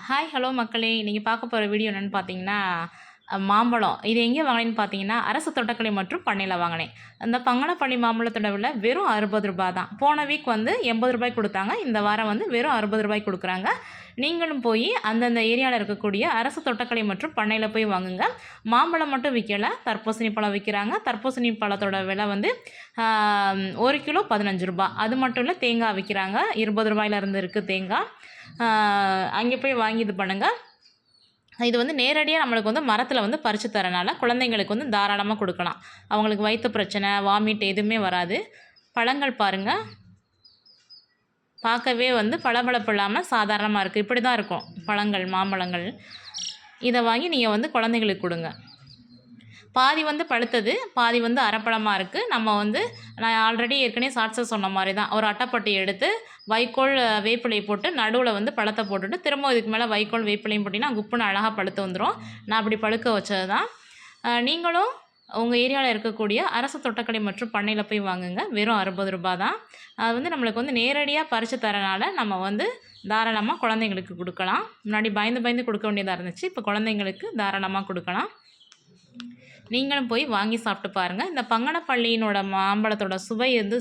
Hi hello மக்களே! இன்னைக்கு பார்க்க போற வீடியோ என்னன்னு பார்த்தீங்கன்னா, மாம்பழம். இது எங்கே வாங்கினேன்னு பார்த்தீங்கன்னா, அரசு தோட்டக்கலை மற்றும் பண்ணையில வாங்கினேன். அந்த பங்கனப்பள்ளி மாம்பழத்தோட விலை வெறும் ரூ. 60 தான். போன வீக் வந்து ரூ. 80 குடுத்தாங்க. இந்த வாரம் வந்து வெறும் ரூ. 60 குடுக்குறாங்க. நீங்களும் போய் அந்தந்த ஏரியால இருக்கக்கூடிய அரசு தோட்டக்கலை மற்றும் பண்ணையில போய் வாங்குங்க. மாம்பழம் மட்டும் விக்கல, தர்பூசணி பழம் விக்கிறாங்க. தர்பூசணி பழத்தோட விலை வந்து 1 கிலோ ரூ. 15. அது மட்டும் இல்ல, தேங்காய் விக்கிறாங்க. ரூ. 20 இருக்கு தேங்காய். அங்கே போய் வாங்கி இது பண்ணுங்க. இது வந்து நேரடியாக நம்மளுக்கு வந்து மரத்தில் வந்து பறித்து தரனால குழந்தைங்களுக்கு வந்து தாராளமாக கொடுக்கலாம். அவங்களுக்கு வயிற்று பிரச்சனை, வாமிட் எதுவுமே வராது. பழங்கள் பாருங்கள், பார்க்கவே வந்து பளபளப்பு இல்லாமல் சாதாரணமாக இருக்குது. இப்படி தான் இருக்கும் பழங்கள், மாம்பழங்கள். இதை வாங்கி நீங்கள் வந்து குழந்தைங்களுக்கு கொடுங்க. பாதி வந்து பழுத்தது, பாதி வந்து அரைப்பழமாக இருக்குது. நம்ம வந்து நான் ஆல்ரெடி ஏற்கனவே ஷார்ட்ஸில் சொன்ன மாதிரி தான், ஒரு அட்டைப்பட்டி எடுத்து வைக்கோல், வேப்பிலை போட்டு நடுவில் வந்து பழத்தை போட்டுட்டு திரும்ப இதுக்கு மேலே வைக்கோல், வேப்பிலையும் போட்டிங்கன்னா குப்புன்னு அழகாக பழுத்து வந்துடும். நான் அப்படி பழுக்க வச்சது தான். நீங்களும் உங்கள் ஏரியாவில் இருக்கக்கூடிய அரசு தோட்டக்கலை மற்றும் பண்ணையில் போய் வாங்குங்க. வெறும் ரூ. 60 தான். அது வந்து நம்மளுக்கு வந்து நேரடியாக பறித்து தரனால நம்ம வந்து தாராளமாக குழந்தைங்களுக்கு கொடுக்கலாம். முன்னாடி பயந்து பயந்து கொடுக்க வேண்டியதாக இருந்துச்சு, இப்போ குழந்தைங்களுக்கு தாராளமாக கொடுக்கலாம். நீங்களும் போய் வாங்கி சாப்பிட்டு பாருங்கள். இந்த பங்கனப்பள்ளியினோட மாம்பழத்தோட சுவை வந்து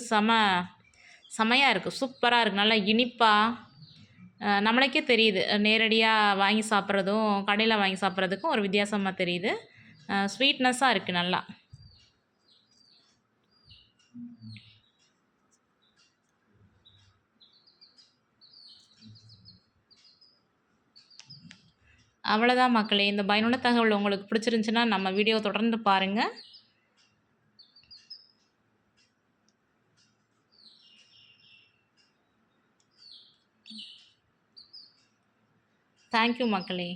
செமையாக இருக்குது, சூப்பராக இருக்குது. நல்லா இனிப்பாக நம்மளுக்கே தெரியுது. நேரடியாக வாங்கி சாப்பிட்றதும் கடையில் வாங்கி சாப்பிட்றதுக்கும் ஒரு வித்தியாசமாக தெரியுது. ஸ்வீட்னஸ்ஸாக இருக்குது நல்லா. அவ்வளோதான் மக்களே. இந்த பயனுள்ள தகவல் உங்களுக்கு பிடிச்சிருந்துச்சுன்னா நம்ம வீடியோ தொடர்ந்து பாருங்கள். தேங்க்யூ மக்களே.